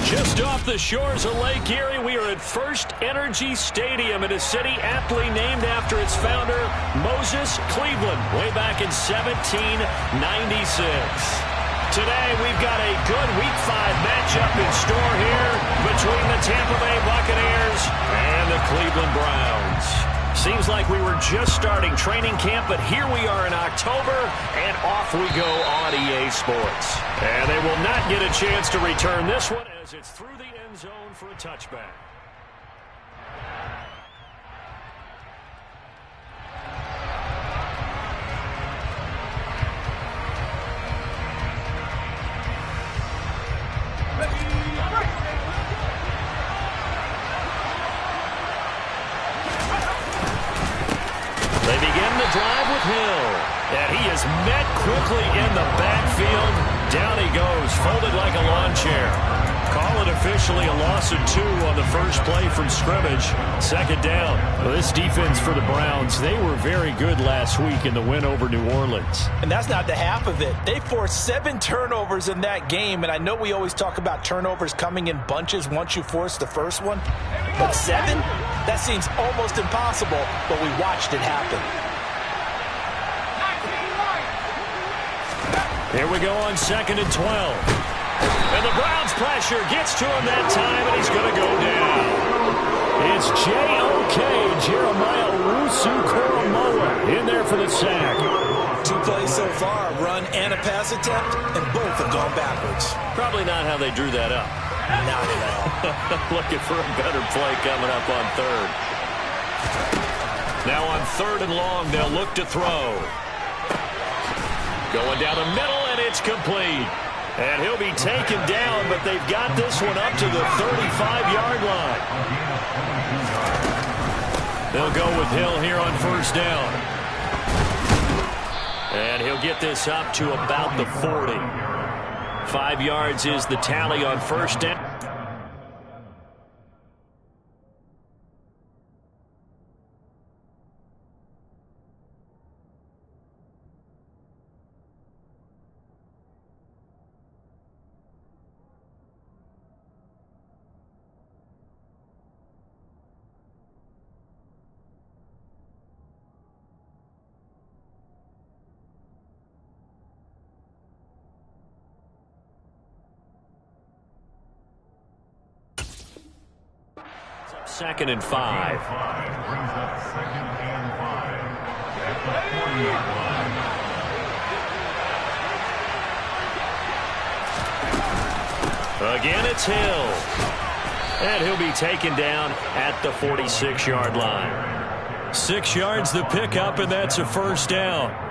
Just off the shores of Lake Erie, we are at First Energy Stadium in a city aptly named after its founder, Moses Cleveland, way back in 1796. Today, we've got a good Week 5 matchup in store here between the Tampa Bay Buccaneers and the Cleveland Browns. Seems like we were just starting training camp, but here we are in October, and off we go on EA Sports. And they will not get a chance to return this one as it's through the end zone for a touchback. They begin the drive with Hill, and he is met quickly in the backfield. Down he goes, folded like a lawn chair. Call it officially a loss of 2 on the first play from scrimmage. Second down. Well, this defense for the Browns, they were very good last week in the win over New Orleans. And that's not the half of it. They forced 7 turnovers in that game, and I know we always talk about turnovers coming in bunches once you force the first one. But 7? That seems almost impossible, but we watched it happen. Here we go on 2nd and 12. And the Browns pressure gets to him that time, and he's going to go down. It's J.O.K. Jeremiah Owusu-Koramoah in there for the sack. 2 plays so far, run and a pass attempt, and both have gone backwards. Probably not how they drew that up. Not at all. Looking for a better play coming up on 3rd. Now on 3rd and long, they'll look to throw. Going down the middle, and it's complete. And he'll be taken down, but they've got this one up to the 35-yard line. They'll go with Hill here on 1st down. And he'll get this up to about the 40. 5 yards is the tally on 1st down. Second and 5. Again, it's Hill. And he'll be taken down at the 46-yard line. 6 yards the pickup, and that's a 1st down.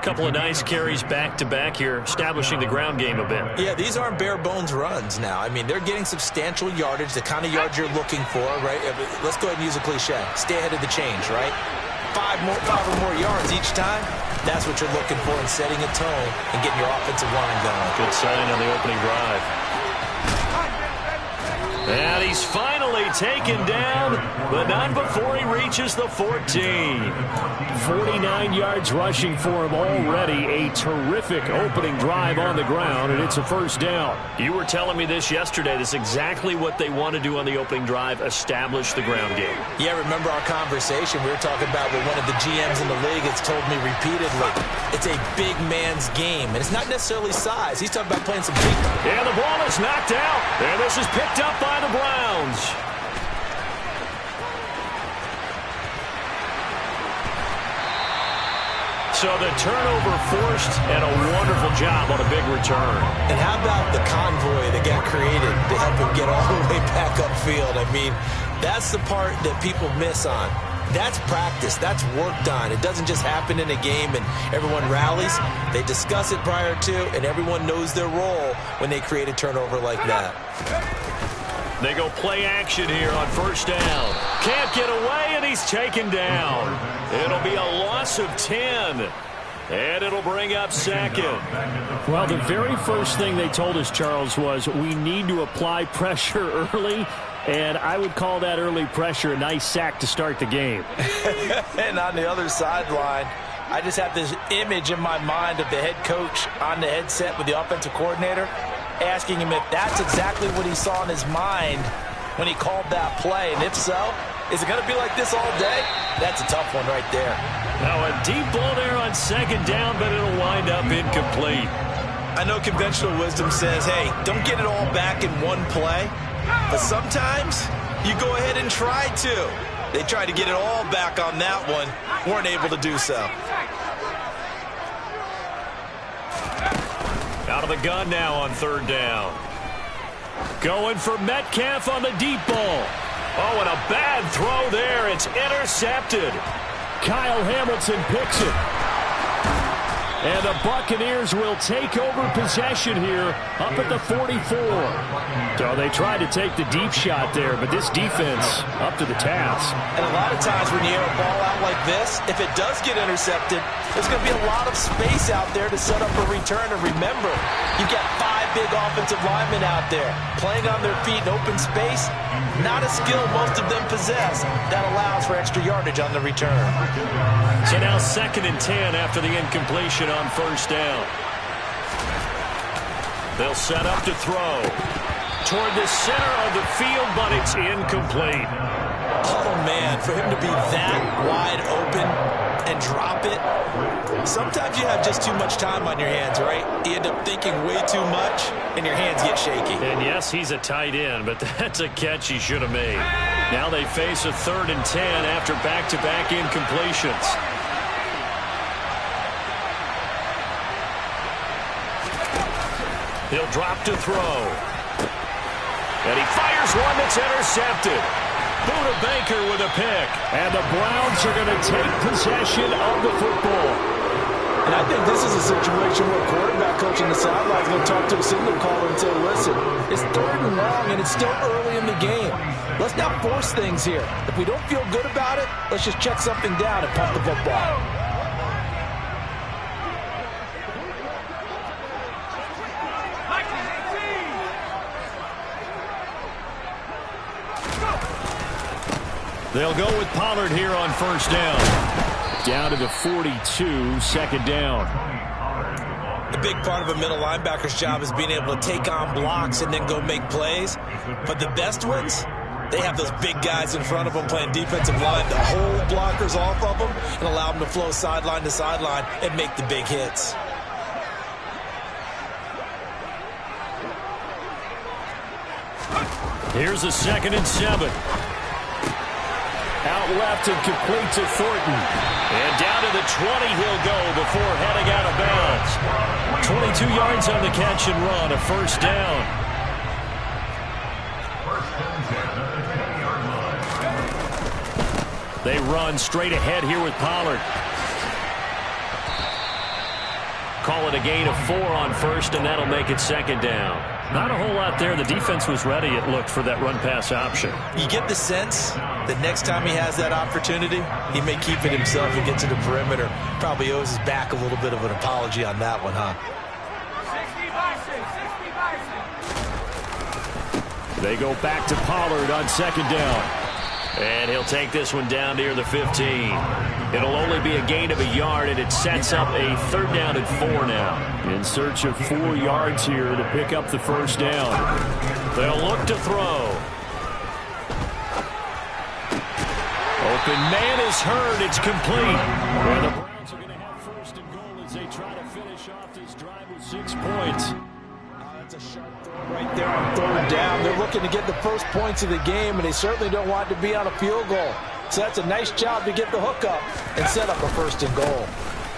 Couple of nice carries back-to-back here, establishing the ground game a bit. Yeah, these aren't bare-bones runs now. I mean, they're getting substantial yardage, the kind of yards you're looking for, right? Let's go ahead and use a cliche. Stay ahead of the change, right? 5 or more yards each time, that's what you're looking for in setting a tone and getting your offensive line going. Good sign on the opening drive. And he's finally taken down, but not before he reaches the 14. 49 yards rushing for him already. A terrific opening drive on the ground, and it's a 1st down. You were telling me this yesterday. This is exactly what they want to do on the opening drive, establish the ground game. Yeah, remember our conversation? We were talking about what one of the GMs in the league has told me repeatedly. It's a big man's game, and it's not necessarily size. He's talking about playing some big. And the ball is knocked out, and this is picked up by the Browns. So the turnover forced, and a wonderful job on a big return. And how about the convoy that got created to help him get all the way back upfield? I mean, that's the part that people miss on. That's practice. That's work done. It doesn't just happen in a game and everyone rallies. They discuss it prior to, and everyone knows their role when they create a turnover like that. They go play action here on 1st down. Can't get away, and he's taken down. It'll be a loss of 10. And it'll bring up 2nd. Well, the very first thing they told us, Charles, was we need to apply pressure early. And I would call that early pressure a nice sack to start the game. And on the other sideline, I just have this image in my mind of the head coach on the headset with the offensive coordinator. asking him if that's exactly what he saw in his mind when he called that play. And if so, is it going to be like this all day? That's a tough one right there. Now a deep ball there on second down, but it'll wind up incomplete. I know conventional wisdom says, hey, don't get it all back in one play. But sometimes you go ahead and try to. They tried to get it all back on that one. Weren't able to do so. Out of the gun now on third down. Going for Metcalf on the deep ball. Oh, and a bad throw there. It's intercepted. Kyle Hamilton picks it. And the Buccaneers will take over possession here up at the 44. So they tried to take the deep shot there, but this defense up to the task. And a lot of times when you air a ball out like this, if it does get intercepted, there's going to be a lot of space out there to set up a return. And remember, you've got 5 big offensive linemen out there playing on their feet in open space. Not a skill most of them possess. That allows for extra yardage on the return. So now 2nd and 10 after the incompletion on first down. They'll set up to throw toward the center of the field, but it's incomplete. Oh, man, for him to be that wide open and drop it. Sometimes you have just too much time on your hands, right? You end up thinking way too much, and your hands get shaky. And yes, he's a tight end, but that's a catch he should have made. Now they face a 3rd and 10 after back-to-back incompletions. He'll drop to throw. And he fires one that's intercepted. Buda Baker with a pick. And the Browns are going to take possession of the football. And I think this is a situation where a quarterback coach on the sideline is going to talk to a signal caller and say, listen, it's 3rd and long and it's still early in the game. Let's not force things here. If we don't feel good about it, let's just check something down and pump the football. They'll go with Pollard here on first down. Down to the 42, 2nd down. The big part of a middle linebacker's job is being able to take on blocks and then go make plays. But the best ones, they have those big guys in front of them playing defensive line to hold blockers off of them and allow them to flow sideline to sideline and make the big hits. Here's a 2nd and 7. Out left and complete to Thornton. And down to the 20 he'll go before heading out of bounds. 22 yards on the catch and run, a first down. They run straight ahead here with Pollard. Call it a gain of 4 on first, and that'll make it 2nd down. Not a whole lot there. The defense was ready, it looked, for that run-pass option. You get the sense that next time he has that opportunity, he may keep it himself and get to the perimeter. Probably owes his back a little bit of an apology on that one, huh? They go back to Pollard on 2nd down. And he'll take this one down near the 15. It'll only be a gain of a yard, and it sets up a 3rd down and 4 now. In search of 4 yards here to pick up the first down. They'll look to throw. Open man is heard. It's complete. And the Browns are going to have 1st and goal as they try to finish off this drive with 6 points. That's a sharp throw right there on 3rd down. They're looking to get the first points of the game, and they certainly don't want to be on a field goal. So that's a nice job to get the hook up and set up a 1st and goal.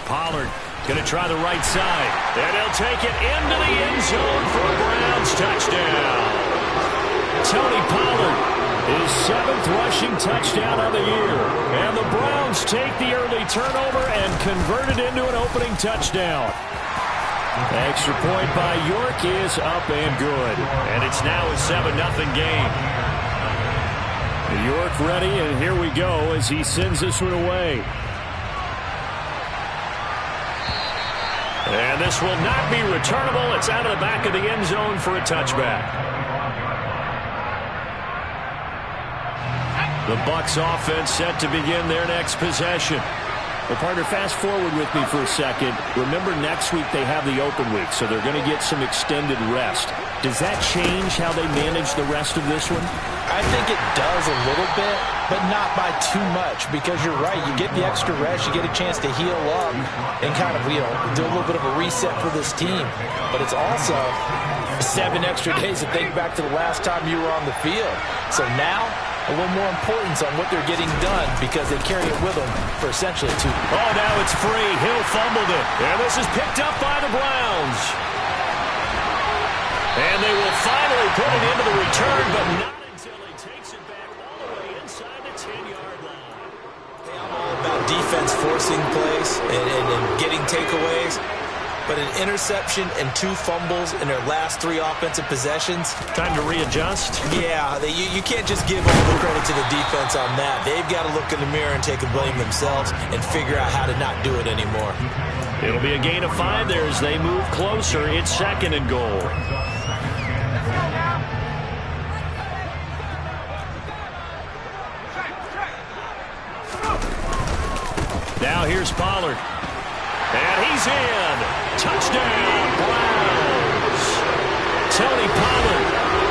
Pollard going to try the right side. And he'll take it into the end zone for a Browns touchdown. Tony Pollard, his 7th rushing touchdown of the year. And the Browns take the early turnover and convert it into an opening touchdown. Extra point by York is up and good. And it's now a 7-0 game. York ready, and here we go as he sends this one away. And this will not be returnable. It's out of the back of the end zone for a touchback. The Bucs offense set to begin their next possession. Well, partner, fast forward with me for a second. Remember, next week they have the open week, so they're going to get some extended rest. Does that change how they manage the rest of this one? I think it does a little bit, but not by too much, because you're right. You get the extra rest, you get a chance to heal up and kind of, do a little bit of a reset for this team. But it's also 7 extra days to think back to the last time you were on the field. So now, a little more importance on what they're getting done because they carry it with them for essentially 2. Oh, now it's free. Hill fumbled it. And this is picked up by the Browns. And they will finally put it into the return, but not until he takes it back all the way inside the 10-yard line. I'm all about defense forcing plays and getting takeaways. But an interception and 2 fumbles in their last 3 offensive possessions. Time to readjust. Yeah, you can't just give all the credit to the defense on that. They've got to look in the mirror and take a blame themselves and figure out how to not do it anymore. It'll be a gain of 5 there as they move closer. It's 2nd and goal. Now here's Pollard. And he's in. Touchdown, Browns. Tony Pollard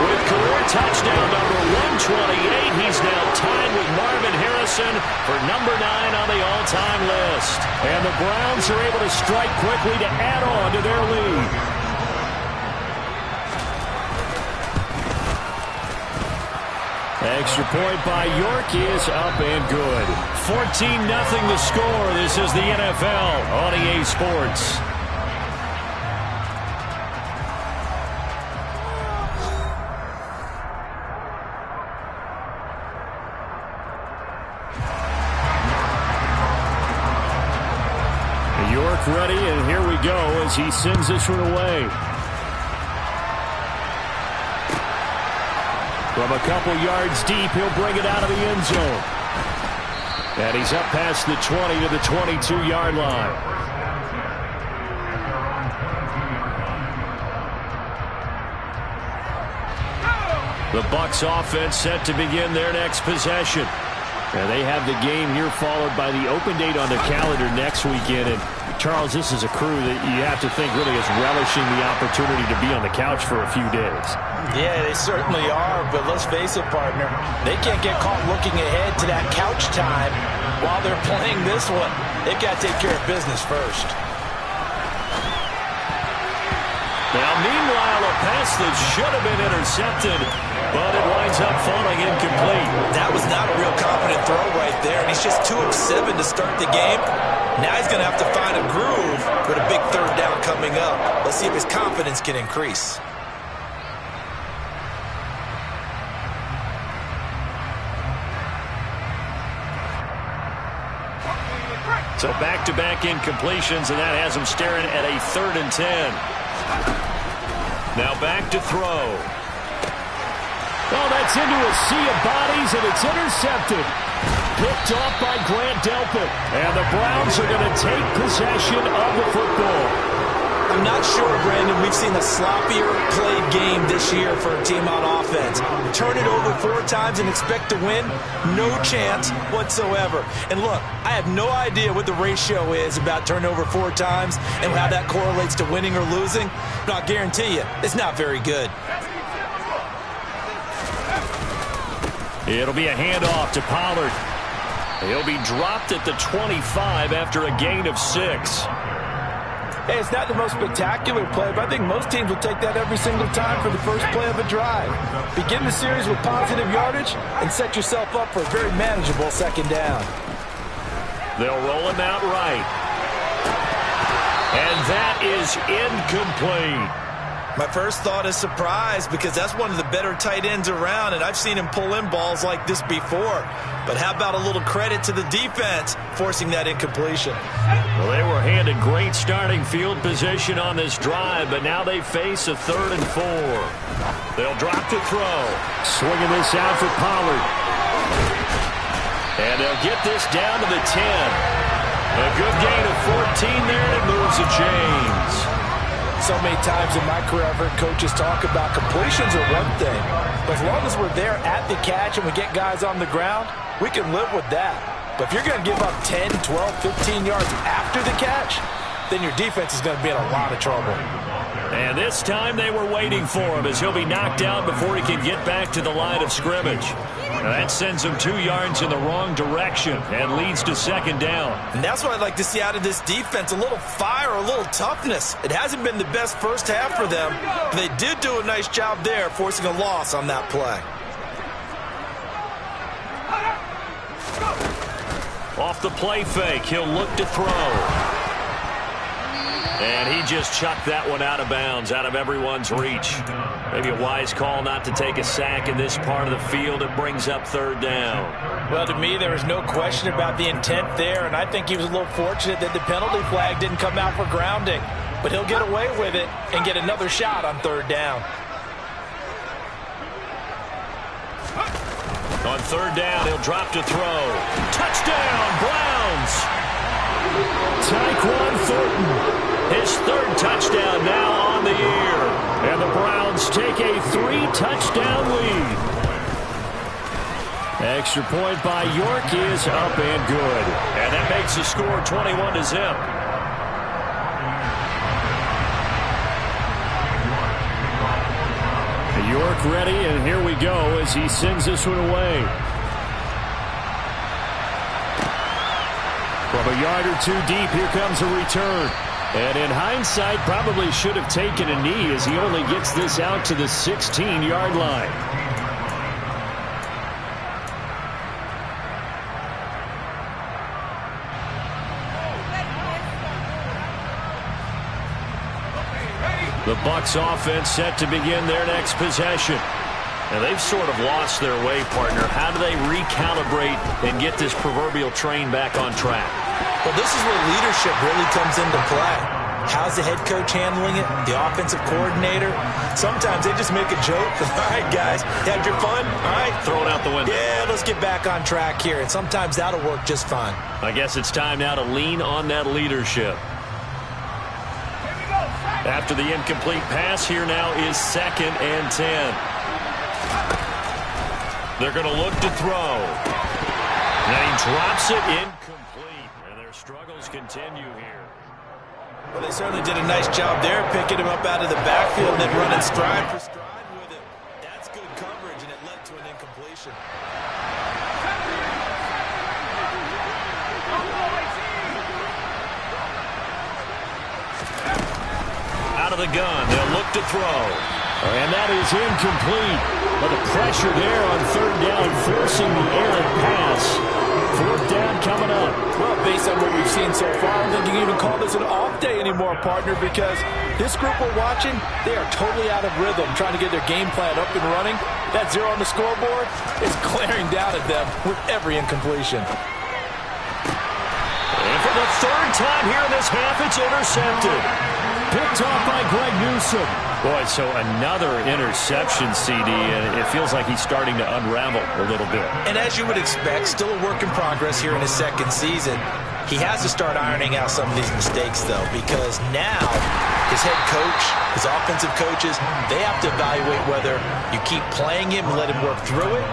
with career touchdown number 128. He's now tied with Marvin Harrison for number 9 on the all-time list. And the Browns are able to strike quickly to add on to their lead. Extra point by York is up and good. 14-0 the score. This is the NFL on EA Sports. York ready, and here we go as he sends this one away. From a couple yards deep, he'll bring it out of the end zone. And he's up past the 20 to the 22-yard line. The Bucs offense set to begin their next possession. And they have the game here followed by the open date on their calendar next weekend. And Charles, this is a crew that you have to think really is relishing the opportunity to be on the couch for a few days. Yeah, they certainly are, but let's face it, partner. They can't get caught looking ahead to that couch time while they're playing this one. They've got to take care of business first. Now, meanwhile, a pass that should have been intercepted, but it winds up falling incomplete. That was not a real confident throw right there, and he's just 2 of 7 to start the game. Now he's going to have to find a groove with a big 3rd down coming up. Let's see if his confidence can increase. So back-to-back incompletions, and that has him staring at a 3rd and 10. Now back to throw. Oh, that's into a sea of bodies, and it's intercepted. Picked off by Grant Delpit. And the Browns are going to take possession of the football. I'm not sure, Brandon, we've seen a sloppier played game this year for a team on offense. Turn it over 4 times and expect to win? No chance whatsoever. And look, I have no idea what the ratio is about turnover 4 times and how that correlates to winning or losing. But I'll guarantee you, it's not very good. It'll be a handoff to Pollard. He'll be dropped at the 25 after a gain of 6. Hey, it's not the most spectacular play, but I think most teams will take that every single time for the first play of a drive. Begin the series with positive yardage and set yourself up for a very manageable 2nd down. They'll roll him out right. And that is incomplete. My first thought is surprise because that's one of the better tight ends around, and I've seen him pull in balls like this before. But how about a little credit to the defense forcing that incompletion? Well, they were handed great starting field position on this drive, but now they face a 3rd and 4. They'll drop to throw. Swinging this out for Pollard. And they'll get this down to the 10. A good gain of 14 there, and it moves the chains. So many times in my career I've heard coaches talk about completions are one thing, but as long as we're there at the catch and we get guys on the ground, we can live with that. But if you're going to give up 10, 12, 15 yards after the catch, then your defense is going to be in a lot of trouble. And this time they were waiting for him as he'll be knocked out before he can get back to the line of scrimmage. Now that sends him 2 yards in the wrong direction and leads to second down. And that's what I'd like to see out of this defense, a little fire, a little toughness. It hasn't been the best first half for them, but they did do a nice job there forcing a loss on that play. Off the play fake, he'll look to throw. And he just chucked that one out of bounds, out of everyone's reach. Maybe a wise call not to take a sack in this part of the field. It brings up third down. Well, to me, there was no question about the intent there, and I think he was a little fortunate that the penalty flag didn't come out for grounding. But he'll get away with it and get another shot on third down. On third down, he'll drop to throw. Touchdown, Browns! Tyquan Thornton. His third touchdown now on the year. And the Browns take a 3-touchdown lead. Extra point by York is up and good. And that makes the score 21-0. York ready, and here we go as he sends this one away. From a yard or two deep, here comes a return. And in hindsight, probably should have taken a knee as he only gets this out to the 16-yard line. The Bucs offense set to begin their next possession. And they've sort of lost their way, partner. How do they recalibrate and get this proverbial train back on track? Well, this is where leadership really comes into play. How's the head coach handling it? The offensive coordinator? Sometimes they just make a joke. All right, guys, had your fun? All right. Throw it out the window. Yeah, let's get back on track here. And sometimes that'll work just fine. I guess it's time now to lean on that leadership. After the incomplete pass, here now is 2nd and 10. They're going to look to throw. And he drops it incomplete. And their struggles continue here. Well, they certainly did a nice job there, picking him up out of the backfield and then running stride for stride with him. That's good coverage, and it led to an incompletion. Out of the gun, they'll look to throw. And that is incomplete. But the pressure there on third down, forcing the errant pass. Fourth down coming up. Well, based on what we've seen so far, I don't think you can even call this an off day anymore, partner, because this group we're watching, they are totally out of rhythm, trying to get their game plan up and running. That 0 on the scoreboard is glaring down at them with every incompletion. And for the third time here in this half, it's intercepted. Picked off by Greg Newsome. Boy, so another interception, CD, and it feels like he's starting to unravel a little bit. And as you would expect, still a work in progress here in his second season. He has to start ironing out some of these mistakes, though, because now his head coach, his offensive coaches, they have to evaluate whether you keep playing him and let him work through it,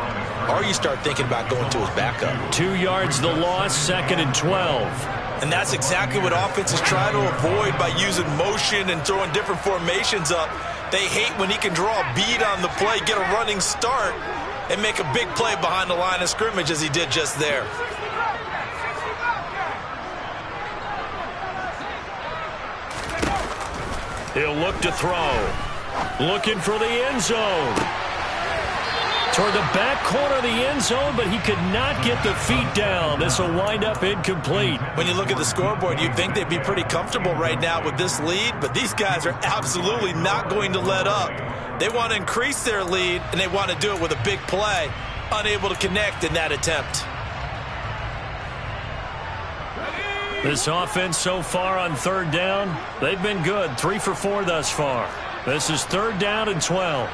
or you start thinking about going to his backup. 2 yards the loss, 2nd and 12. And that's exactly what offenses try to avoid by using motion and throwing different formations up. They hate when he can draw a bead on the play, get a running start, and make a big play behind the line of scrimmage as he did just there. He'll look to throw. Looking for the end zone. Toward the back corner of the end zone, but he could not get the feet down. This will wind up incomplete. When you look at the scoreboard, you'd think they'd be pretty comfortable right now with this lead, but these guys are absolutely not going to let up. They want to increase their lead, and they want to do it with a big play. Unable to connect in that attempt. This offense so far on third down, they've been good. 3 for 4 thus far. This is 3rd down and 12.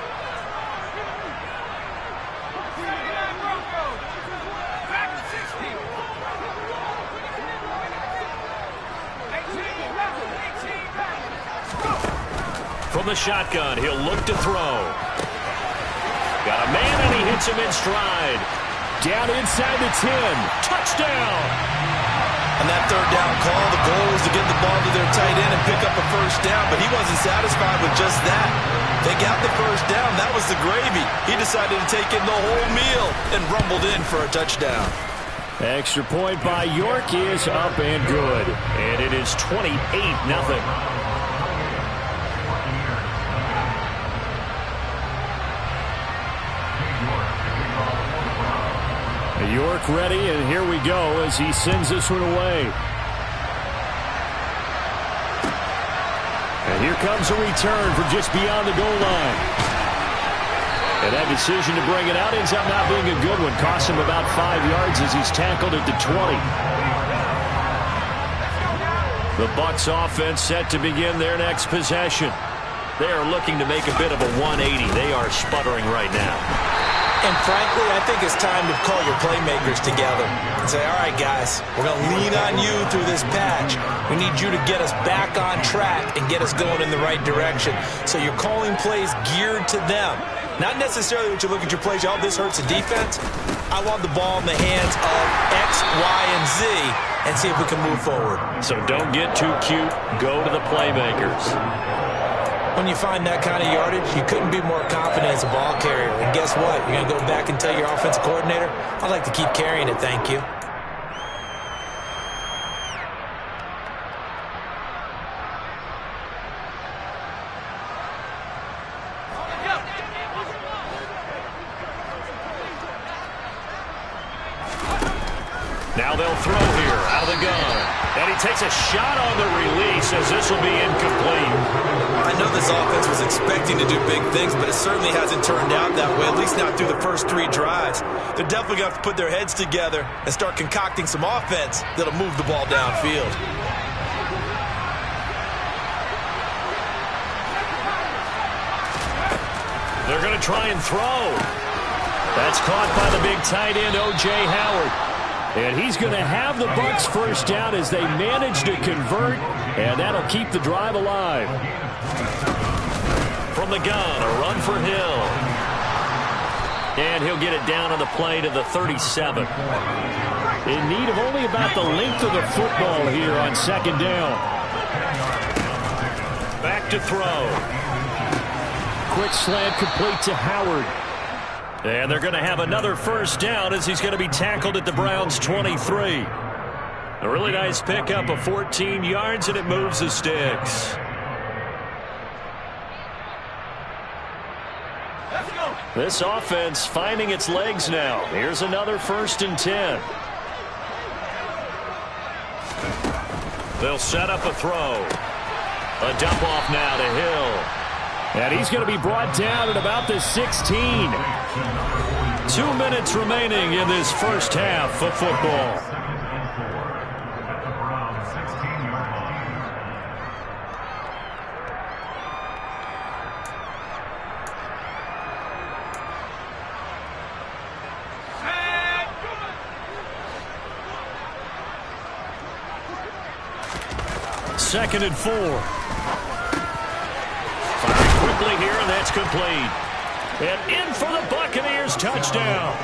From the shotgun, he'll look to throw. Got a man, and he hits him in stride. Down inside the 10. Touchdown! On that third down call, the goal was to get the ball to their tight end and pick up a first down, but he wasn't satisfied with just that. They got the first down. That was the gravy. He decided to take in the whole meal and rumbled in for a touchdown. Extra point by York is up and good. And it is 28-0. York ready, and here we go as he sends this one away. And here comes a return from just beyond the goal line. And that decision to bring it out ends up not being a good one. Cost him about 5 yards as he's tackled at the 20. The Bucs offense set to begin their next possession. They are looking to make a bit of a 180. They are sputtering right now. And frankly, I think it's time to call your playmakers together and say, all right, guys, we're going to lean on you through this patch. We need you to get us back on track and get us going in the right direction. So you're calling plays geared to them. Not necessarily what you look at your plays, oh, this hurts the defense. I want the ball in the hands of X, Y, and Z and see if we can move forward. So don't get too cute. Go to the playmakers. When you find that kind of yardage, you couldn't be more confident as a ball carrier. And guess what? You're going to go back and tell your offensive coordinator, I'd like to keep carrying it, thank you. Now they'll throw here out of the gun. And he takes a shot on the release as this will be incomplete. I know this offense was expecting to do big things, but it certainly hasn't turned out that way, at least not through the first 3 drives. They're definitely going to have to put their heads together and start concocting some offense that'll move the ball downfield. They're going to try and throw. That's caught by the big tight end, O.J. Howard. And he's going to have the Bucs first down as they manage to convert, and that'll keep the drive alive. From the gun, a run for Hill. And he'll get it down on the play to the 37. In need of only about the length of the football here on second down. Back to throw. Quick slant complete to Howard. And they're going to have another first down as he's going to be tackled at the Browns' 23. A really nice pickup of 14 yards, and it moves the sticks. This offense finding its legs now. Here's another 1st and 10. They'll set up a throw. A dump off now to Hill. And he's going to be brought down at about the 16. 2 minutes remaining in this first half of football. Second and 4. Firing quickly here, and that's complete. And in for the Buccaneers touchdown.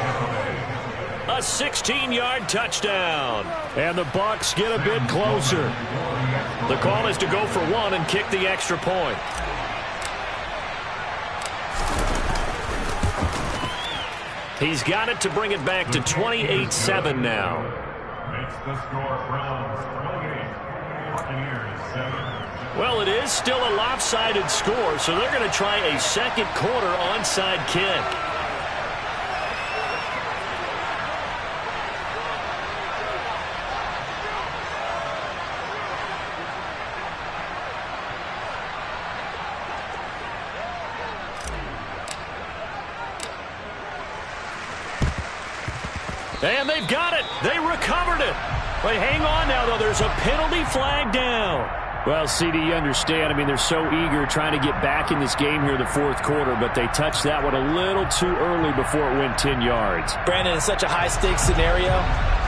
A 16-yard touchdown. And the Bucs get a bit closer. The call is to go for 1 and kick the extra point. He's got it to bring it back to 28-7 now. Makes the score Browns 28, Buccaneers 7. Well, it is still a lopsided score, so they're going to try a second quarter onside kick. And they've got it. They recovered it. But hang on now, though. There's a penalty flag down. Well, CD, you understand. I mean, they're so eager trying to get back in this game here in the fourth quarter, but they touched that one a little too early before it went 10 yards. Brandon, in such a high-stakes scenario,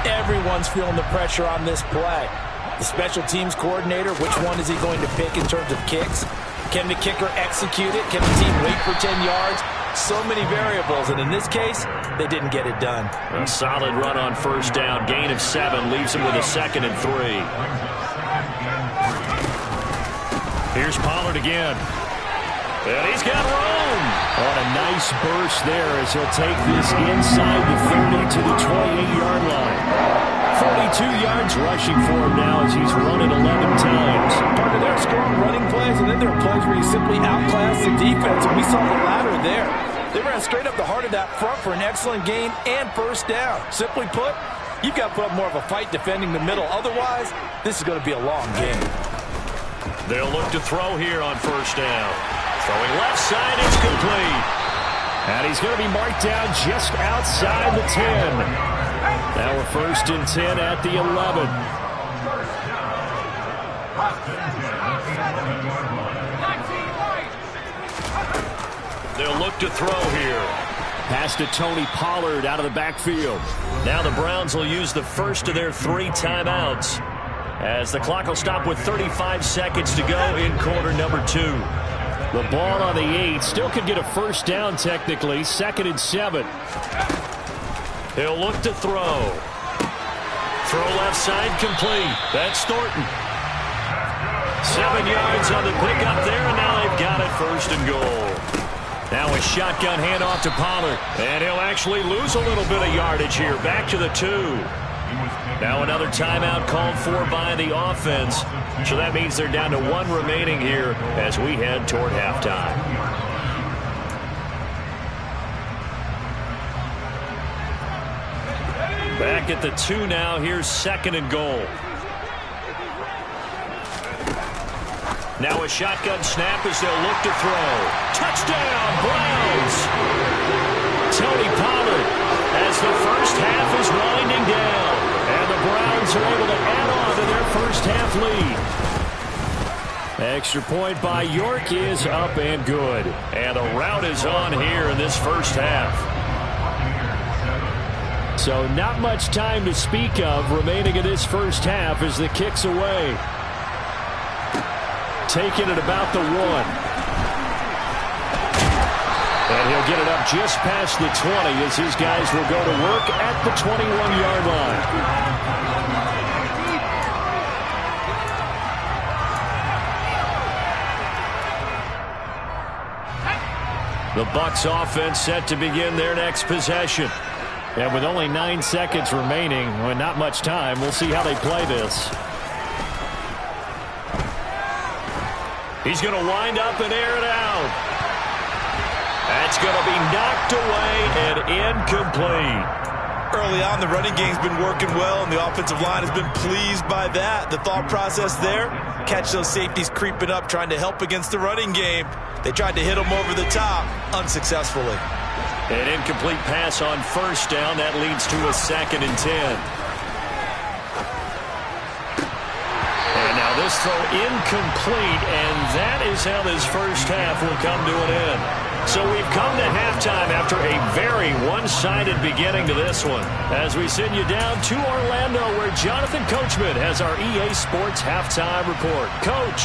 everyone's feeling the pressure on this play. The special teams coordinator, which one is he going to pick in terms of kicks? Can the kicker execute it? Can the team wait for 10 yards? So many variables, and in this case, they didn't get it done. A solid run on first down. Gain of 7 leaves him with a 2nd and 3. Here's Pollard again. And he's got room. On a nice burst there as he'll take this inside the 30 to the 28-yard line. 42 yards rushing for him now as he's run it 11 times. Partner, there are strong running plays, and then there are plays where you simply outclass the defense, and we saw the latter there. They ran straight up the heart of that front for an excellent gain and first down. Simply put, you've got to put up more of a fight defending the middle. Otherwise, this is going to be a long game. They'll look to throw here on first down. Throwing left side, it's complete. And he's going to be marked down just outside the 10. Now we're 1st and 10 at the 11. They'll look to throw here. Pass to Tony Pollard out of the backfield. Now the Browns will use the first of their 3 timeouts, as the clock will stop with 35 seconds to go in quarter number 2. The ball on the 8. Still could get a first down technically. 2nd and 7. He'll look to throw. Throw left side complete. That's Thornton. 7 yards on the pickup there, and now they've got it 1st and goal. Now a shotgun handoff to Pollard. And he'll actually lose a little bit of yardage here. Back to the 2. Now another timeout called for by the offense. So that means they're down to 1 remaining here as we head toward halftime. Back at the 2 now. Here's 2nd and goal. Now a shotgun snap as they'll look to throw. Touchdown, Browns! Tony Pollard as the first half is winding down. And the Browns are able to add on to their first half lead. Extra point by York is up and good. And the route is on here in this first half. So not much time to speak of remaining in this first half as the kick's away. Taking it about the 1. And he'll get it up just past the 20 as his guys will go to work at the 21-yard line. The Bucs offense set to begin their next possession. And with only 9 seconds remaining, well, not much time, we'll see how they play this. He's going to wind up and air it out. That's going to be knocked away and incomplete. Early on, the running game's been working well, and the offensive line has been pleased by that. The thought process there, catch those safeties creeping up, trying to help against the running game. They tried to hit them over the top, unsuccessfully. An incomplete pass on first down. That leads to a 2nd and 10. This throw incomplete, and that is how this first half will come to an end. So we've come to halftime after a very one-sided beginning to this one, as we send you down to Orlando, where Jonathan Coachman has our EA Sports halftime report. Coach.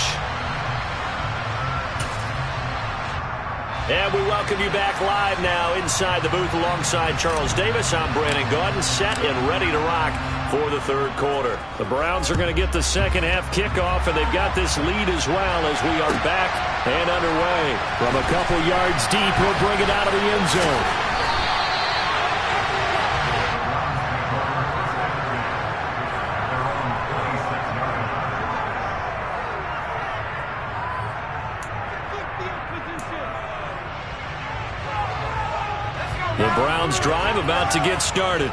And we welcome you back live now inside the booth alongside Charles Davis. I'm Brandon Gaudin, set and ready to rock for the 3rd quarter. The Browns are going to get the second half kickoff, and they've got this lead as well as we are back and underway. From a couple yards deep, he'll bring it out of the end zone. The Browns drive about to get started.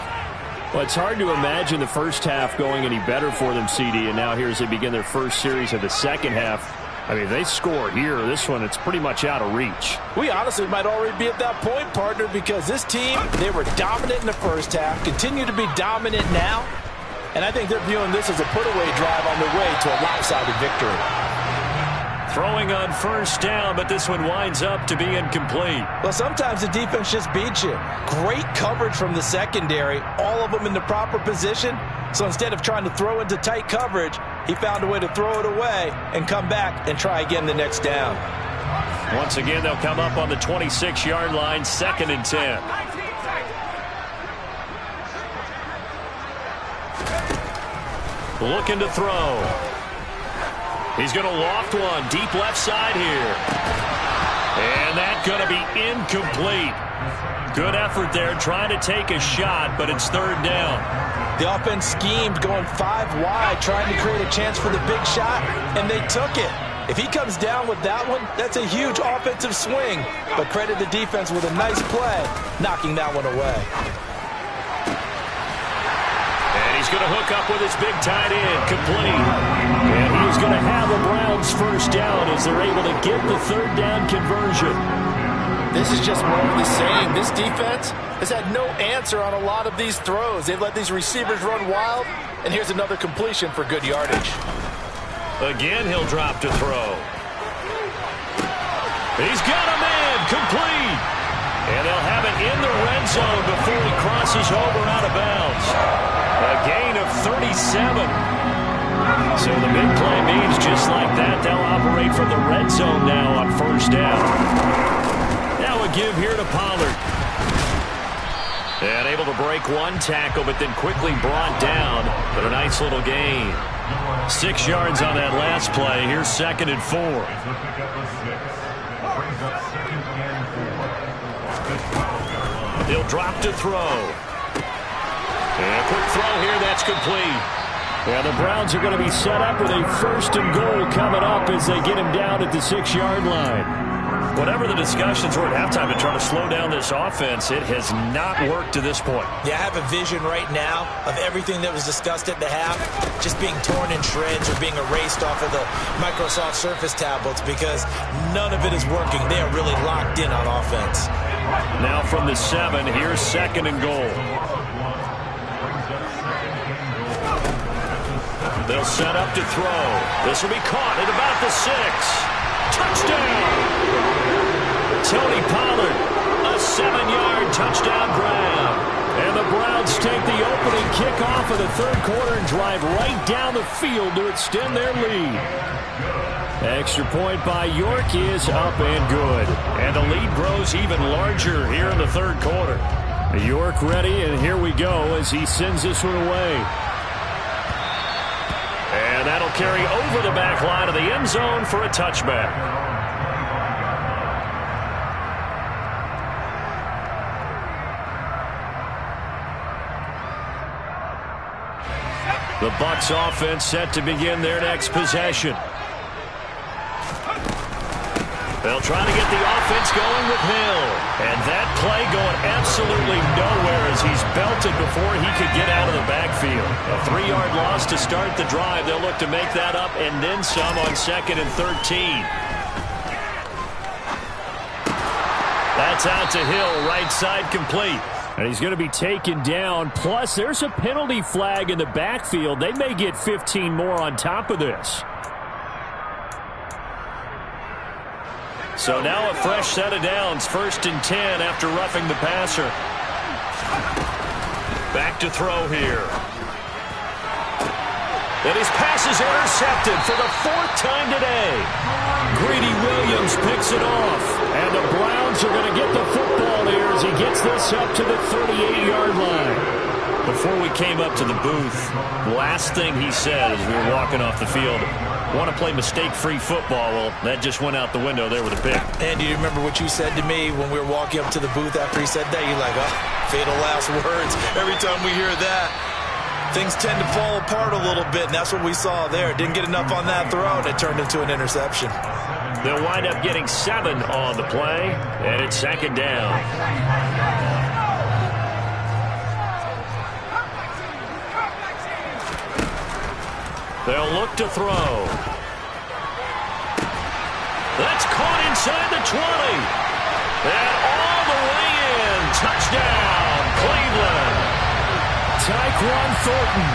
Well, it's hard to imagine the first half going any better for them, CD, and now here as they begin their first series of the second half. I mean, they score here. This one, it's pretty much out of reach. We honestly might already be at that point, partner, because this team, they were dominant in the first half, continue to be dominant now, and I think they're viewing this as a put-away drive on their way to a lopsided victory. Throwing on first down, but this one winds up to be incomplete. Well, sometimes the defense just beats you. Great coverage from the secondary, all of them in the proper position. So instead of trying to throw into tight coverage, he found a way to throw it away and come back and try again the next down. Once again, they'll come up on the 26-yard line, 2nd and 10. Looking to throw. He's going to loft one deep left side here. And that's going to be incomplete. Good effort there trying to take a shot, but it's 3rd down. The offense schemed going 5 wide, trying to create a chance for the big shot, and they took it. If he comes down with that one, that's a huge offensive swing. But credit the defense with a nice play, knocking that one away. And he's going to hook up with his big tight end, complete. And he's going to have the Browns first down as they're able to get the 3rd down conversion. This is just more of the same. This defense has had no answer on a lot of these throws. They've let these receivers run wild, and here's another completion for good yardage. Again, he'll drop to throw. He's got a man, complete. And they'll have it in the red zone before he crosses over out of bounds. A gain of 37. So the big play means just like that, they'll operate from the red zone now on 1st down. Now a give here to Pollard. And able to break one tackle, but then quickly brought down. But a nice little gain. 6 yards on that last play. Here's 2nd and 4. He'll drop to throw. And a quick throw here, that's complete. Yeah, the Browns are going to be set up with a 1st and goal coming up as they get him down at the 6-yard line. Whatever the discussions were at halftime to try to slow down this offense, it has not worked to this point. Yeah, I have a vision right now of everything that was discussed at the half just being torn in shreds or being erased off of the Microsoft Surface tablets because none of it is working. They are really locked in on offense. Now from the 7, here's 2nd and goal. They'll set up to throw. This will be caught at about the 6. Touchdown! Tony Pollard, a 7-yard touchdown grab. And the Browns take the opening kickoff of the 3rd quarter and drive right down the field to extend their lead. Extra point by York is up and good. And the lead grows even larger here in the 3rd quarter. York ready, and here we go as he sends this one away. And that'll carry over the back line of the end zone for a touchback. The Bucs offense set to begin their next possession. They'll try to get the offense going with Hill. And that play going absolutely nowhere as he's belted before he could get out of the backfield. A 3-yard loss to start the drive. They'll look to make that up and then some on 2nd and 13. That's out to Hill, right side complete. And he's going to be taken down. Plus, there's a penalty flag in the backfield. They may get 15 more on top of this. So now a fresh set of downs. 1st and 10 after roughing the passer. Back to throw here. And his pass is intercepted for the 4th time today. Greedy Williams picks it off. And the Browns are going to get the football here as he gets this up to the 38-yard line. Before we came up to the booth, last thing he said as we were walking off the field, want to play mistake-free football. Well, that just went out the window there with a pick. And do you remember what you said to me when we were walking up to the booth after he said that? You're like, oh, fatal last words. Every time we hear that, things tend to fall apart a little bit, and that's what we saw there. Didn't get enough on that throw, and it turned into an interception. They'll wind up getting 7 on the play, and it's 2nd down. They'll look to throw. That's caught inside the 20. And all the way in. Touchdown, Cleveland. Tyquan Thornton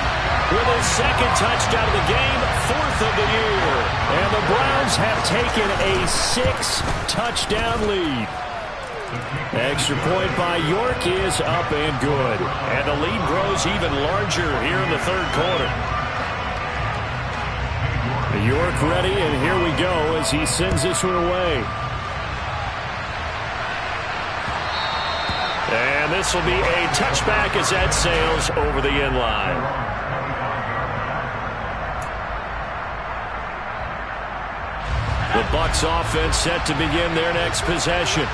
with his 2nd touchdown of the game, 4th of the year. And the Browns have taken a 6-touchdown lead. Extra point by York is up and good. And the lead grows even larger here in the 3rd quarter. York ready, and here we go as he sends this one away. And this will be a touchback as that sails over the end line. The Bucs offense set to begin their next possession.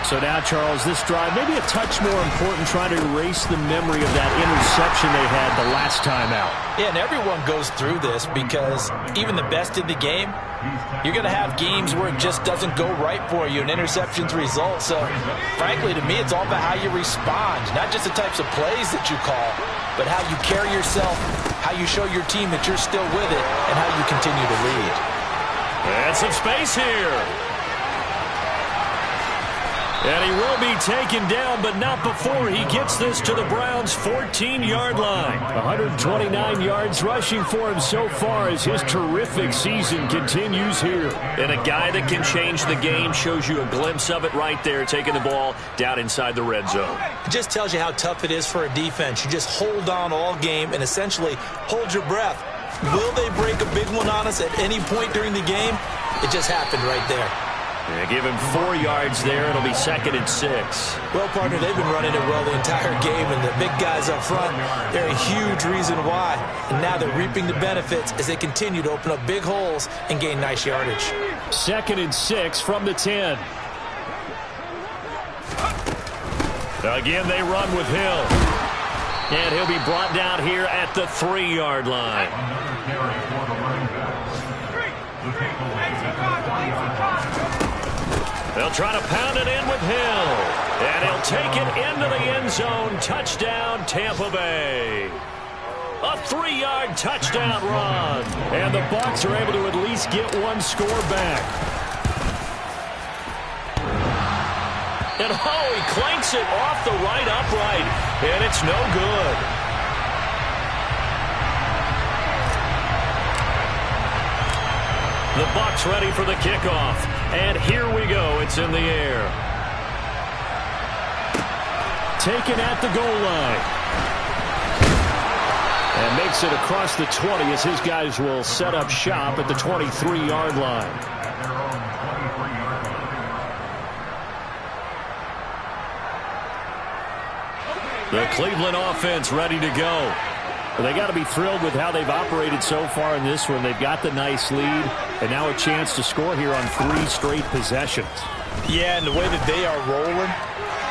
So now, Charles, this drive may be a touch more important, trying to erase the memory of that interception they had the last time out. Yeah, and everyone goes through this because even the best in the game, you're going to have games where it just doesn't go right for you, and interceptions result. So, frankly, to me, it's all about how you respond, not just the types of plays that you call, but how you carry yourself, how you show your team that you're still with it, and how you continue to lead. And some space here. And he will be taken down, but not before he gets this to the Browns' 14-yard line. 129 yards rushing for him so far as his terrific season continues here. And a guy that can change the game, shows you a glimpse of it right there, taking the ball down inside the red zone. It just tells you how tough it is for a defense. You just hold on all game and essentially hold your breath. Will they break a big one on us at any point during the game? It just happened right there. Yeah, give him 4 yards there. It'll be 2nd and 6. Well, partner, they've been running it well the entire game, and the big guys up front, they're a huge reason why. And now they're reaping the benefits as they continue to open up big holes and gain nice yardage. 2nd and 6 from the 10. Again, they run with Hill. And he'll be brought down here at the 3-yard line. They'll try to pound it in with Hill. And he'll take it into the end zone. Touchdown, Tampa Bay. A 3-yard touchdown run. And the Bucs are able to at least get one score back. And oh, he clanks it off the right upright. And it's no good. The Bucs ready for the kickoff. And here we go. It's in the air. Taken at the goal line. And makes it across the 20 as his guys will set up shop at the 23-yard line. The Cleveland offense ready to go. Well, they got to be thrilled with how they've operated so far in this one. They've got the nice lead, and now a chance to score here on 3 straight possessions. Yeah, and the way that they are rolling,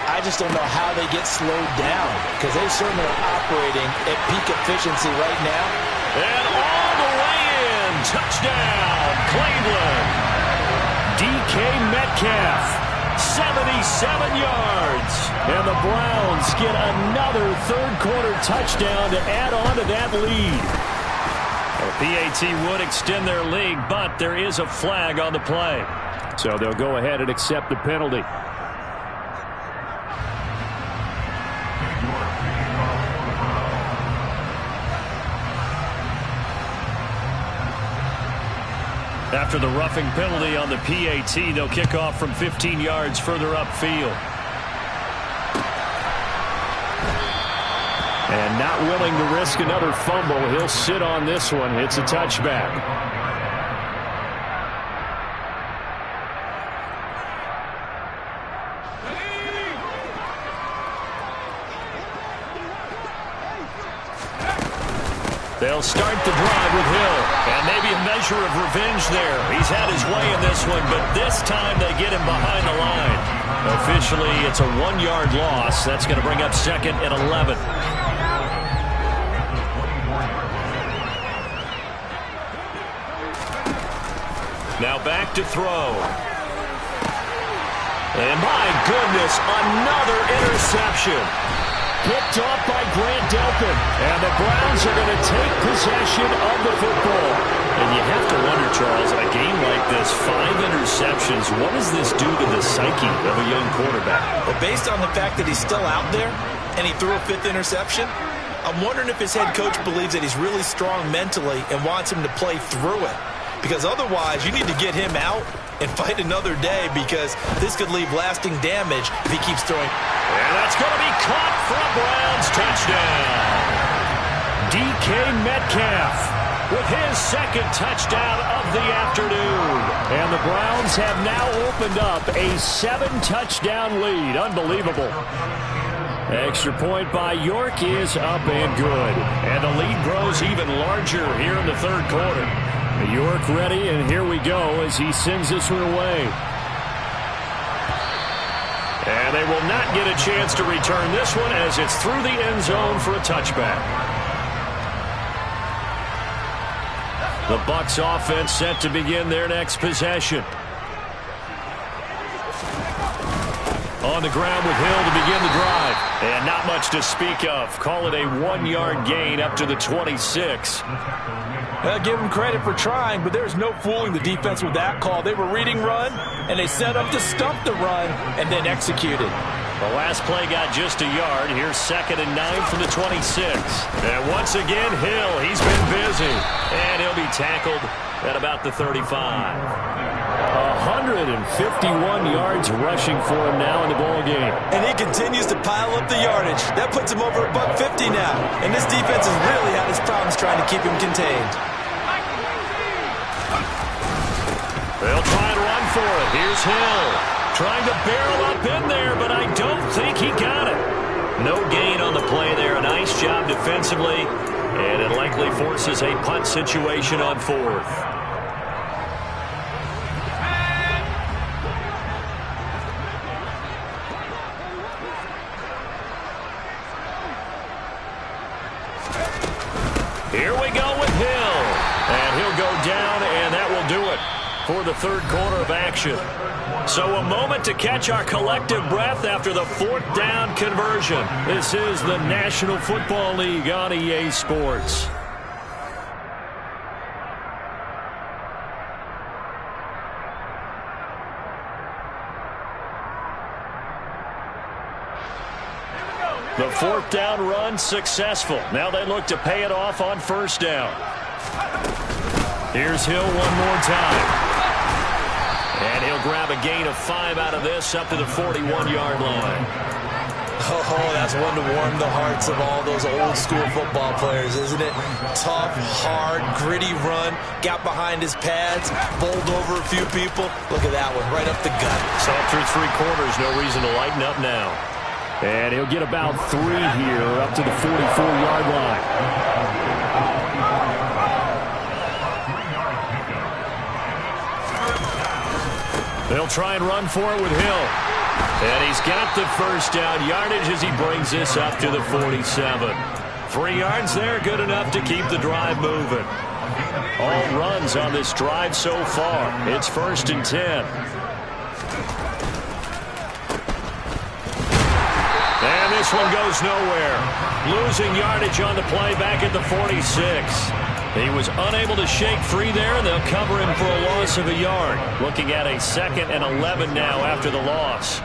I just don't know how they get slowed down, because they certainly are operating at peak efficiency right now. And all the way in. Touchdown, Cleveland. DK Metcalf. 77 yards. And the Browns get another third-quarter touchdown to add on to that lead. The PAT would extend their lead, but there is a flag on the play. So they'll go ahead and accept the penalty. After the roughing penalty on the PAT, they'll kick off from 15 yards further upfield. And not willing to risk another fumble, he'll sit on this one. It's a touchback. They'll start the drive with Hill. And maybe a measure of revenge there. He's had his way in this one, but this time they get him behind the line. Officially, it's a 1-yard loss. That's going to bring up 2nd and 11. Now back to throw. And my goodness, another interception. Picked off by Grant Delpit. And the Browns are going to take possession of the football. And you have to wonder, Charles, in a game like this, 5 interceptions, what does this do to the psyche of a young quarterback? Well, based on the fact that he's still out there and he threw a 5th interception, I'm wondering if his head coach believes that he's really strong mentally and wants him to play through it. Because otherwise, you need to get him out and fight another day, because this could leave lasting damage if he keeps throwing. And that's going to be caught for a Browns touchdown. DK Metcalf. with his second touchdown of the afternoon. And the Browns have now opened up a 7-touchdown lead. Unbelievable. Extra point by York is up and good. And the lead grows even larger here in the third quarter. York ready, and here we go as he sends this one away. And they will not get a chance to return this one as it's through the end zone for a touchback. The Bucs offense set to begin their next possession. On the ground with Hill to begin the drive. And not much to speak of. Call it a 1-yard gain up to the 26. Give them credit for trying, but there's no fooling the defense with that call. They were reading run, and they set up to stump the run, and then executed. The last play got just a yard. Here's 2nd and 9 from the 26. And once again, Hill, he's been busy. And he'll be tackled at about the 35. 151 yards rushing for him now in the ball game. And he continues to pile up the yardage. That puts him over $150 now. And this defense has really had its problems trying to keep him contained. They'll try and run for it. Here's Hill. Trying to barrel up in there, but I don't think he got it. No gain on the play there. A nice job defensively. And it likely forces a punt situation on 4th. Here we go with Hill. And he'll go down, and that will do it for the third quarter of action. So a moment to catch our collective breath after the 4th down conversion. This is the National Football League on EA Sports. The 4th down run successful. Now they look to pay it off on 1st down. Here's Hill one more time. And he'll grab a gain of 5 out of this up to the 41-yard line. Oh, that's one to warm the hearts of all those old-school football players, isn't it? Tough, hard, gritty run. Got behind his pads, bowled over a few people. Look at that one, right up the gut. So through 3 quarters, no reason to lighten up now. And he'll get about 3 here up to the 44-yard line. They'll try and run for it with Hill. And he's got the 1st down yardage as he brings this up to the 47. 3 yards there, good enough to keep the drive moving. All runs on this drive so far. It's 1st and 10. And this one goes nowhere. Losing yardage on the play back at the 46. He was unable to shake free there, and they'll cover him for a loss of a yard. Looking at a 2nd and 11 now after the loss.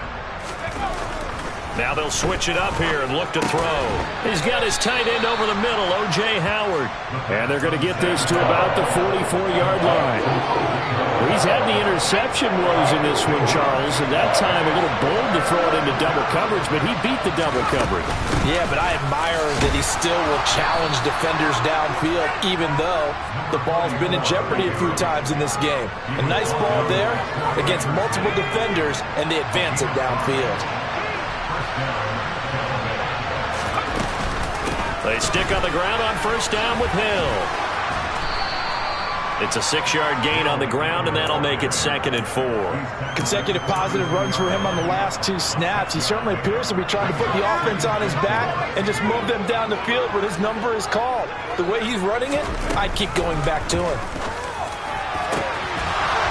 Now they'll switch it up here and look to throw. He's got his tight end over the middle, O.J. Howard. And they're going to get this to about the 44-yard line. He's had the interception woes in this one, Charles, and that time a little bold to throw it into double coverage, but he beat the double coverage. Yeah, but I admire that he still will challenge defenders downfield, even though the ball's been in jeopardy a few times in this game. A nice ball there against multiple defenders, and they advance it downfield. They stick on the ground on 1st down with Hill. It's a 6-yard gain on the ground, and that'll make it 2nd and 4. Consecutive positive runs for him on the last 2 snaps. He certainly appears to be trying to put the offense on his back and just move them down the field when his number is called. The way he's running it, I'd keep going back to him.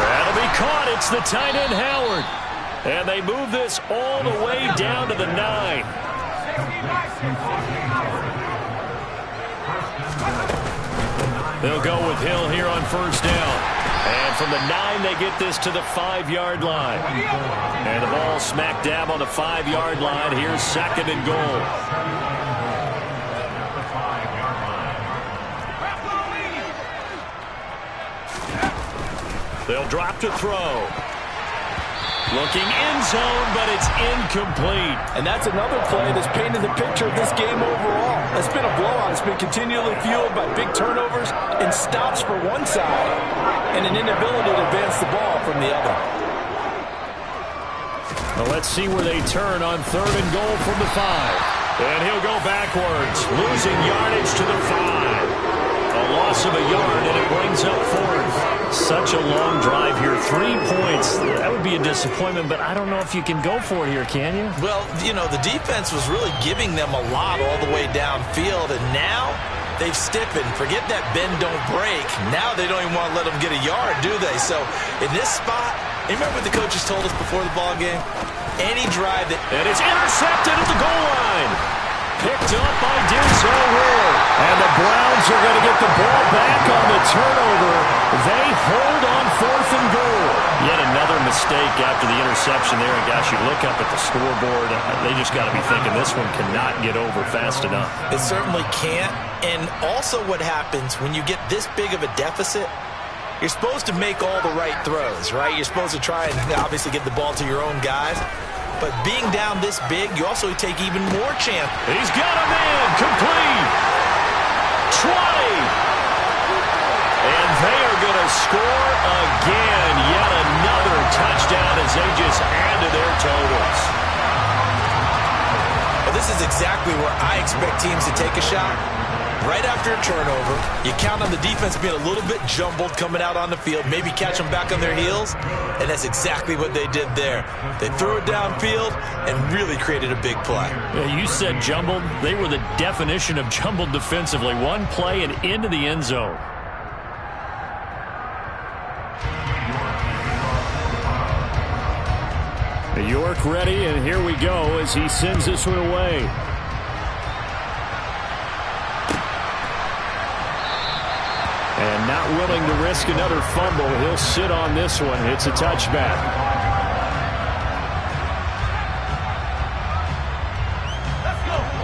That'll be caught. It's the tight end, Howard. And they move this all the way down to the 9. They'll go with Hill here on 1st down. And from the 9, they get this to the 5-yard line. And the ball smack dab on the 5-yard line. Here's 2nd and goal. They'll drop to throw. Looking end zone, but it's incomplete. And that's another play that's painted the picture of this game overall. A It's been a blowout. It's been continually fueled by big turnovers and stops for one side and an inability to advance the ball from the other. Well, let's see where they turn on 3rd and goal from the 5. And he'll go backwards, losing yardage to the 5. A loss of a yard, and it brings up 4th. Such a long drive here. 3 points. That would be a disappointment, but I don't know if you can go for it here, can you? Well, you know, the defense was really giving them a lot all the way downfield, and now they've stiffened. Forget that bend, don't break. Now they don't even want to let them get a yard, do they? So in this spot, you remember what the coaches told us before the ball game? Any drive that... And it's intercepted at the goal line. Picked up by Denzel Ward. And the Browns are going to get the ball back on the turnover. They hold on 4th and goal. Yet another mistake after the interception there. And gosh, you look up at the scoreboard, they just got to be thinking this one cannot get over fast enough. It certainly can't. And also what happens when you get this big of a deficit, you're supposed to make all the right throws, right? You're supposed to try and obviously get the ball to your own guys. But being down this big, you also take even more chance. He's got a man. Complete. 20. And they are going to score again. Yet another touchdown as they just add to their totals. Well, this is exactly where I expect teams to take a shot. Right after a turnover, you count on the defense being a little bit jumbled coming out on the field, maybe catch them back on their heels, and that's exactly what they did there. They threw it downfield and really created a big play. Yeah, you said jumbled. They were the definition of jumbled defensively. One play and into the end zone. York ready, and here we go as he sends this one away. And not willing to risk another fumble. He'll sit on this one. It's a touchback.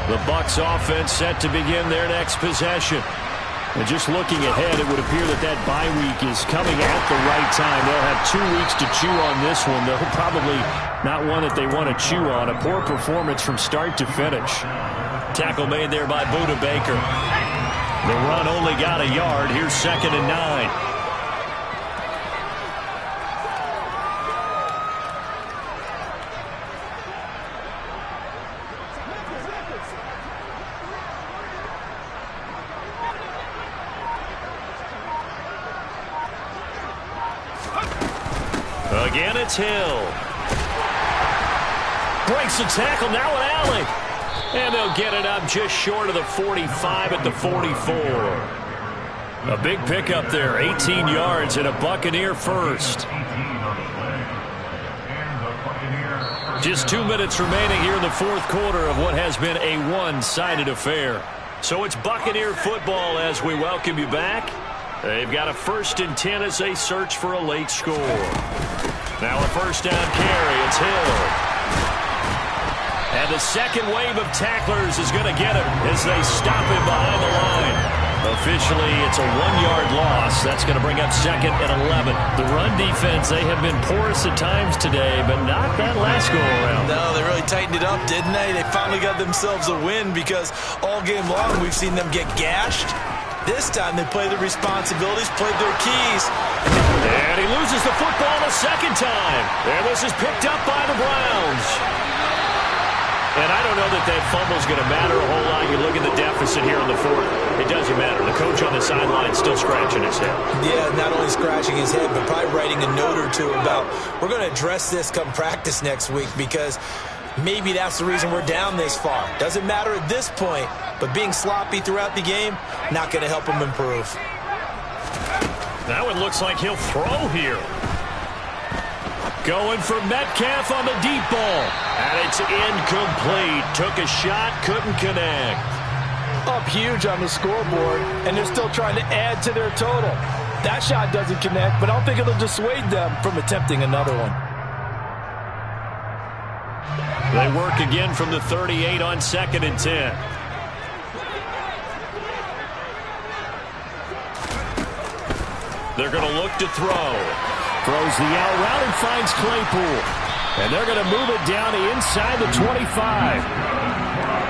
The Bucs offense set to begin their next possession. And just looking ahead, it would appear that that bye week is coming at the right time. They'll have 2 weeks to chew on this one. They'll probably not one that they want to chew on. A poor performance from start to finish. Tackle made there by Budda Baker. The run only got a yard. Here's 2nd and 9. Again, it's Hill. Breaks the tackle. Now an alley. And they'll get it up just short of the 45 at the 44. A big pickup there, 18 yards and a Buccaneer first. Just 2 minutes remaining here in the 4th quarter of what has been a one-sided affair. So it's Buccaneer football as we welcome you back. They've got a 1st and 10 as they search for a late score. Now a 1st down carry. It's Hill. And the second wave of tacklers is going to get him as they stop him behind the line. Officially, it's a 1-yard loss. That's going to bring up 2nd and 11. The run defense, they have been porous at times today, but not that last go-around. No, they really tightened it up, didn't they? They finally got themselves a win because all game long we've seen them get gashed. This time they played their responsibilities, played their keys. And he loses the football a second time. And this is picked up by the Browns. And I don't know that that fumble's going to matter a whole lot. You look at the deficit here in the 4th. It doesn't matter. The coach on the sideline still scratching his head. Yeah, not only scratching his head, but probably writing a note or two about, we're going to address this come practice next week because maybe that's the reason we're down this far. Doesn't matter at this point, but being sloppy throughout the game, not going to help him improve. Now it looks like he'll throw here. Going for Metcalf on the deep ball. And it's incomplete. Took a shot, couldn't connect. Up huge on the scoreboard, and they're still trying to add to their total. That shot doesn't connect, but I don't think it'll dissuade them from attempting another one. They work again from the 38 on 2nd and 10. They're going to look to throw. Throws the out route and finds Claypool. And they're going to move it down to inside the 25.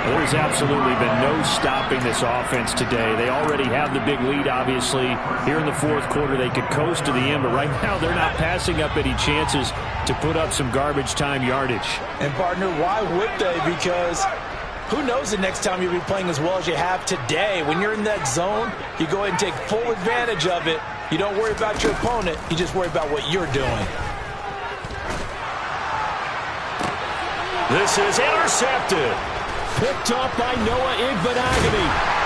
There's absolutely been no stopping this offense today. They already have the big lead, obviously. Here in the fourth quarter, they could coast to the end, but right now they're not passing up any chances to put up some garbage time yardage. And, partner, why would they? Because who knows the next time you'll be playing as well as you have today. When you're in that zone, you go ahead and take full advantage of it. You don't worry about your opponent. You just worry about what you're doing. This is intercepted. Picked up by Noah Igbinoghene.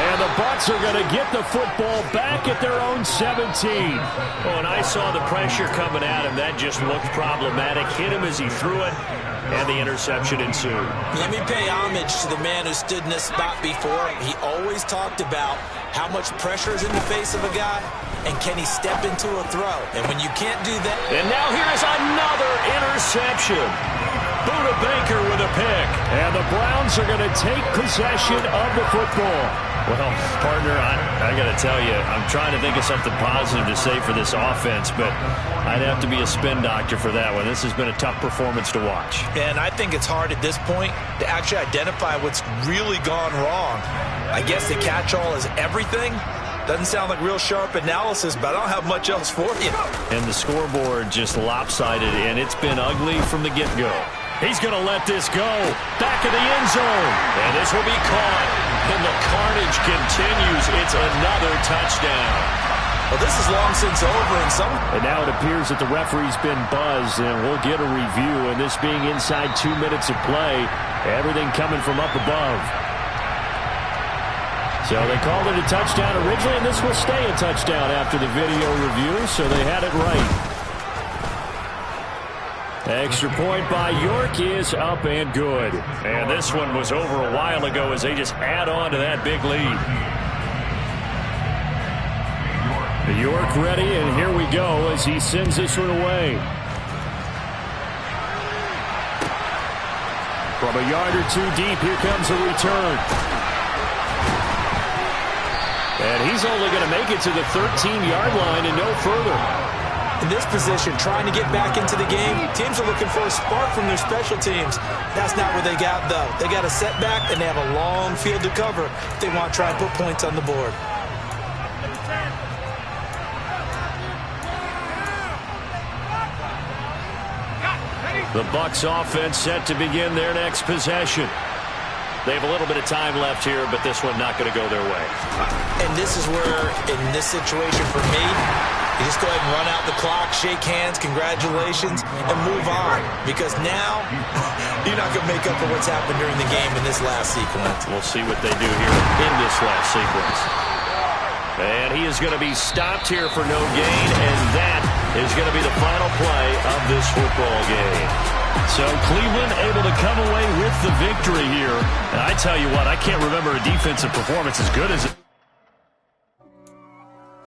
And the Bucs are going to get the football back at their own 17. Oh, and I saw the pressure coming at him. That just looked problematic. Hit him as he threw it, and the interception ensued. Let me pay homage to the man who stood in this spot before. He always talked about how much pressure is in the face of a guy, and can he step into a throw. And when you can't do that. And now here is another interception. Buda Baker with a pick. And the Browns are going to take possession of the football. Well, partner, I got to tell you, I'm trying to think of something positive to say for this offense, but I'd have to be a spin doctor for that one. This has been a tough performance to watch. And I think it's hard at this point to actually identify what's really gone wrong. I guess the catch-all is everything. Doesn't sound like real sharp analysis, but I don't have much else for you. And the scoreboard just lopsided, and it's been ugly from the get-go. He's going to let this go. Back of the end zone. And this will be caught. And the carnage continues. It's another touchdown. Well, this is long since over. And now it appears that the referee's been buzzed, and we'll get a review. And this being inside 2 minutes of play, everything coming from up above. So they called it a touchdown originally, and this will stay a touchdown after the video review, so they had it right. Extra point by York is up and good. And this one was over a while ago as they just add on to that big lead. York ready, and here we go as he sends this one away. From a yard or two deep, here comes a return. And he's only going to make it to the 13-yard line and no further. In this position, trying to get back into the game, teams are looking for a spark from their special teams. That's not what they got, though. They got a setback, and they have a long field to cover if they want to try and put points on the board. The Bucs offense set to begin their next possession. They have a little bit of time left here, but this one not going to go their way. And this is where, in this situation for me, you just go ahead and run out the clock, shake hands, congratulations, and move on. Because now, you're not going to make up for what's happened during the game in this last sequence. We'll see what they do here in this last sequence. And he is going to be stopped here for no gain, and that is going to be the final play of this football game. So Cleveland able to come away with the victory here. And I tell you what, I can't remember a defensive performance as good as it.